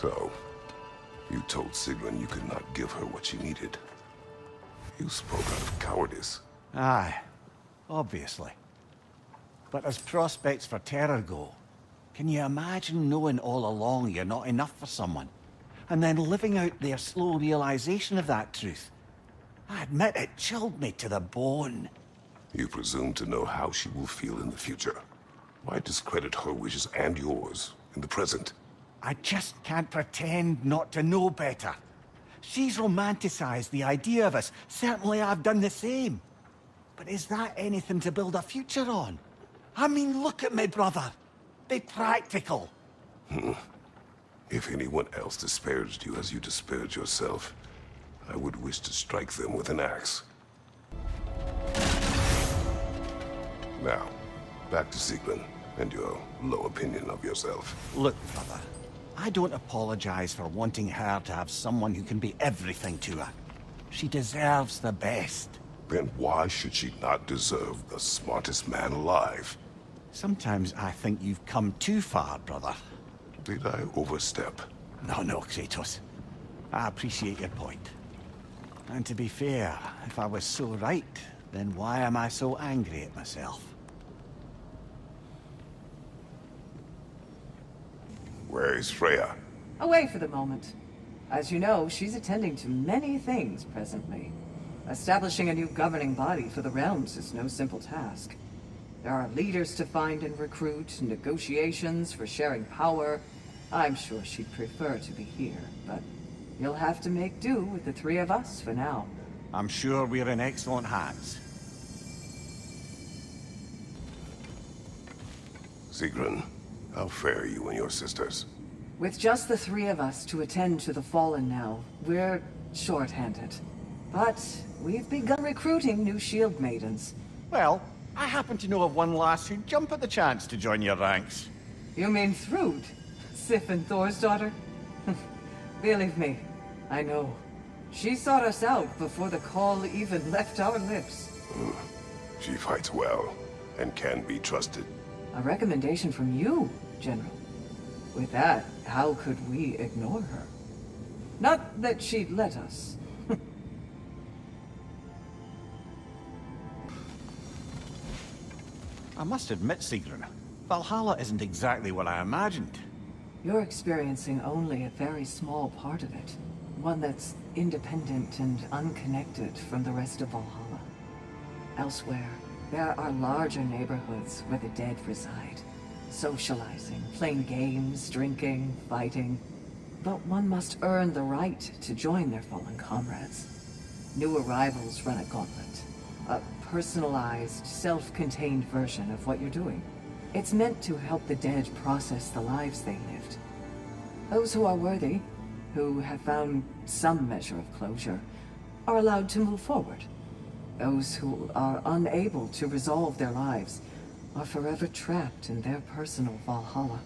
So, you told Sigrun you could not give her what she needed. You spoke out of cowardice. Aye, obviously. But as prospects for terror go, can you imagine knowing all along you're not enough for someone, and then living out their slow realization of that truth? I admit it chilled me to the bone. You presume to know how she will feel in the future. Why discredit her wishes and yours in the present? I just can't pretend not to know better. She's romanticized the idea of us. Certainly I've done the same. But is that anything to build a future on? I mean, look at me, brother. Be practical. If anyone else disparaged you as you disparaged yourself, I would wish to strike them with an axe. Now, back to Sigrun and your low opinion of yourself. Look, brother. I don't apologize for wanting her to have someone who can be everything to her. She deserves the best. Then why should she not deserve the smartest man alive? Sometimes I think you've come too far, brother. Did I overstep? No, Kratos. I appreciate your point. And to be fair, if I was so right, then why am I so angry at myself? Where is Freya? Away for the moment. As you know, she's attending to many things presently. Establishing a new governing body for the realms is no simple task. There are leaders to find and recruit, negotiations for sharing power. I'm sure she'd prefer to be here, but you'll have to make do with the three of us for now. I'm sure we're in excellent hands. Sigrun, how fare you and your sisters? With just the three of us to attend to the fallen now, we're short-handed. But we've begun recruiting new shield maidens. Well, I happen to know of one lass who'd jump at the chance to join your ranks. You mean Thrud? Sif and Thor's daughter? Believe me, I know. She sought us out before the call even left our lips. She fights well and can be trusted. A recommendation from you, General. With that, how could we ignore her? Not that she'd let us. I must admit, Sigrun, Valhalla isn't exactly what I imagined. You're experiencing only a very small part of it. One that's independent and unconnected from the rest of Valhalla. Elsewhere, there are larger neighborhoods where the dead reside. Socializing, playing games, drinking, fighting. But one must earn the right to join their fallen comrades. New arrivals run a gauntlet. A personalized, self-contained version of what you're doing. It's meant to help the dead process the lives they lived. Those who are worthy, who have found some measure of closure, are allowed to move forward. Those who are unable to resolve their lives are forever trapped in their personal Valhalla.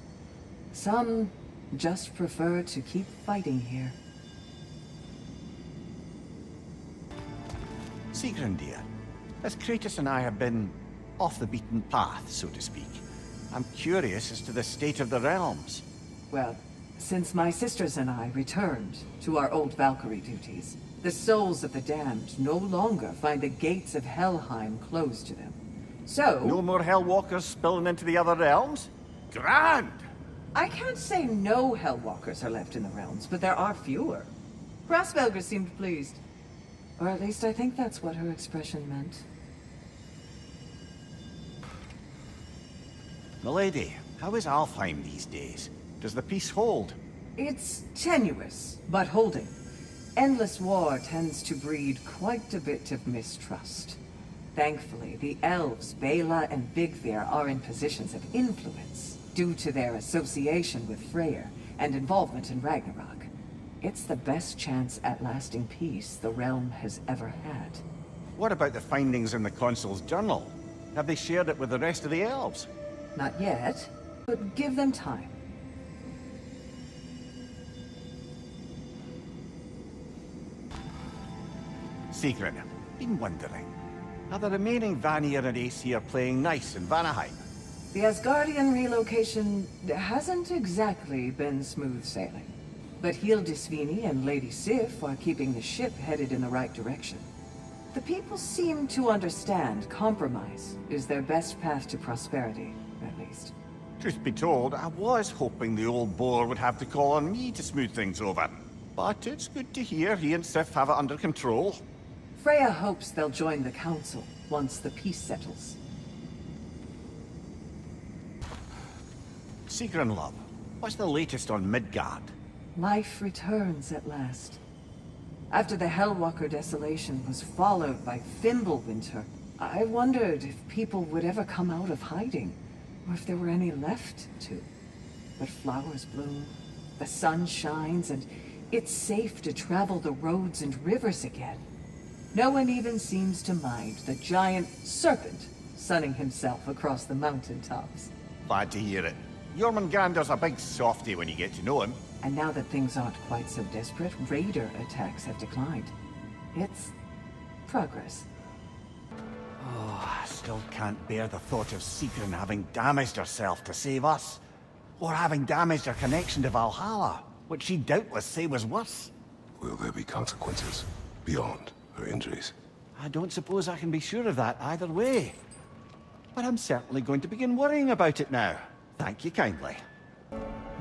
Some just prefer to keep fighting here. Sigrun, dear, as Kratos and I have been off the beaten path, so to speak, I'm curious as to the state of the realms. Well, since my sisters and I returned to our old Valkyrie duties, the souls of the damned no longer find the gates of Helheim closed to them. So... No more Hellwalkers spilling into the other realms? Grand! I can't say no Hellwalkers are left in the realms, but there are fewer. Grasvelger seemed pleased. Or at least I think that's what her expression meant. Milady, how is Alfheim these days? Does the peace hold? It's tenuous, but holding. Endless war tends to breed quite a bit of mistrust. Thankfully, the elves, Bela and Vigvir, are in positions of influence, due to their association with Freyr and involvement in Ragnarok. It's the best chance at lasting peace the realm has ever had. What about the findings in the Consul's journal? Have they shared it with the rest of the elves? Not yet, but give them time. Sigrun, been wondering. Are the remaining Vanir and Aesir playing nice in Vanaheim? The Asgardian relocation hasn't exactly been smooth sailing. But Hildisvini and Lady Sif are keeping the ship headed in the right direction. The people seem to understand compromise is their best path to prosperity, at least. Truth be told, I was hoping the old boar would have to call on me to smooth things over. But it's good to hear he and Sif have it under control. Freya hopes they'll join the council once the peace settles. Sigrun, love, what's the latest on Midgard? Life returns at last. After the Hellwalker desolation was followed by Fimbulwinter, I wondered if people would ever come out of hiding, or if there were any left to. But flowers bloom, the sun shines, and it's safe to travel the roads and rivers again. No one even seems to mind the giant serpent sunning himself across the mountaintops. Glad to hear it. Jormungandr's a big softy when you get to know him. And now that things aren't quite so desperate, raider attacks have declined. It's progress. Oh, I still can't bear the thought of Sigrun having damaged herself to save us. Or having damaged her connection to Valhalla, which she'd doubtless say was worse. Will there be consequences beyond her injuries? I don't suppose I can be sure of that either way. But I'm certainly going to begin worrying about it now. Thank you kindly.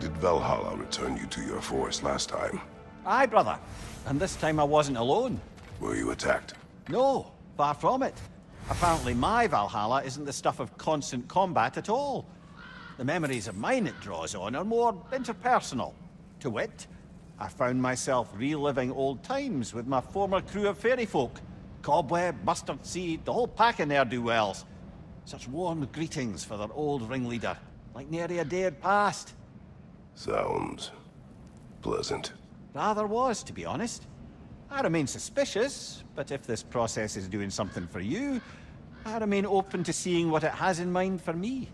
Did Valhalla return you to your forest last time? Aye, brother. And this time I wasn't alone. Were you attacked? No, far from it. Apparently my Valhalla isn't the stuff of constant combat at all. The memories of mine it draws on are more interpersonal. To wit, I found myself reliving old times with my former crew of fairy folk. Cobweb, Mustard Seed, the whole pack of ne'er-do-wells. Such warm greetings for their old ringleader, like nary a day had passed. Sounds pleasant. Rather was, to be honest. I remain suspicious, but if this process is doing something for you, I remain open to seeing what it has in mind for me.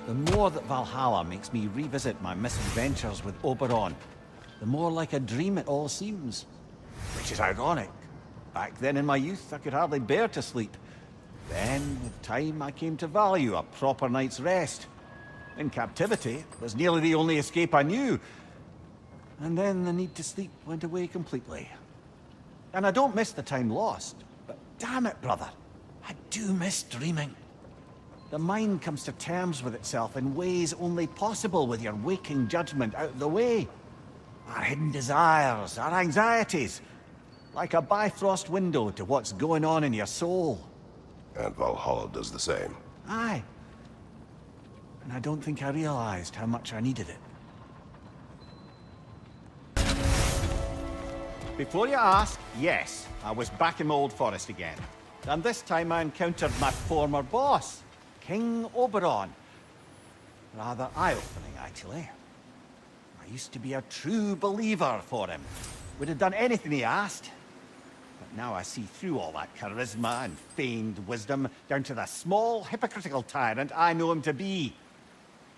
The more that Valhalla makes me revisit my misadventures with Oberon, the more like a dream it all seems. Which is ironic. Back then in my youth, I could hardly bear to sleep. Then, with time, I came to value a proper night's rest. In captivity, it was nearly the only escape I knew. And then the need to sleep went away completely. And I don't miss the time lost, but damn it, brother, I do miss dreaming. The mind comes to terms with itself in ways only possible with your waking judgment out of the way. Our hidden desires, our anxieties, like a Bifrost window to what's going on in your soul. And Valhalla does the same. Aye. And I don't think I realized how much I needed it. Before you ask, yes, I was back in my old forest again. And this time I encountered my former boss, King Oberon. Rather eye-opening, actually. I used to be a true believer for him. Would have done anything he asked. But now I see through all that charisma and feigned wisdom down to the small, hypocritical tyrant I know him to be.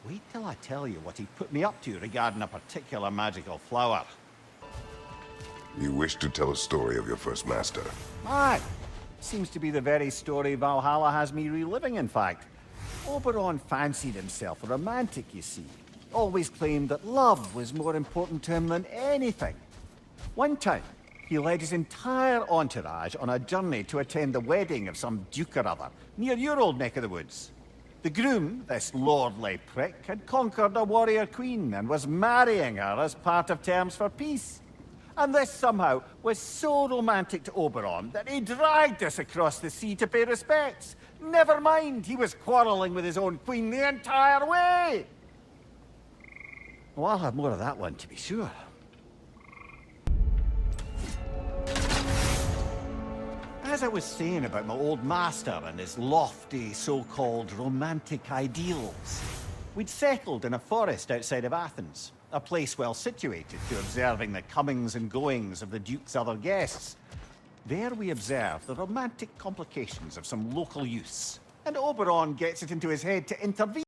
Wait till I tell you what he put me up to regarding a particular magical flower. You wish to tell a story of your first master? Aye. Seems to be the very story Valhalla has me reliving, in fact. Oberon fancied himself a romantic, you see. Always claimed that love was more important to him than anything. One time, he led his entire entourage on a journey to attend the wedding of some duke or other, near your old neck of the woods. The groom, this lordly prick, had conquered a warrior queen and was marrying her as part of terms for peace. And this somehow was so romantic to Oberon that he dragged us across the sea to pay respects. Never mind, he was quarreling with his own queen the entire way! Well, I'll have more of that one, to be sure. As I was saying about my old master and his lofty, so-called romantic ideals, we'd settled in a forest outside of Athens, a place well situated to observing the comings and goings of the Duke's other guests. There we observed the romantic complications of some local youths, and Oberon gets it into his head to intervene.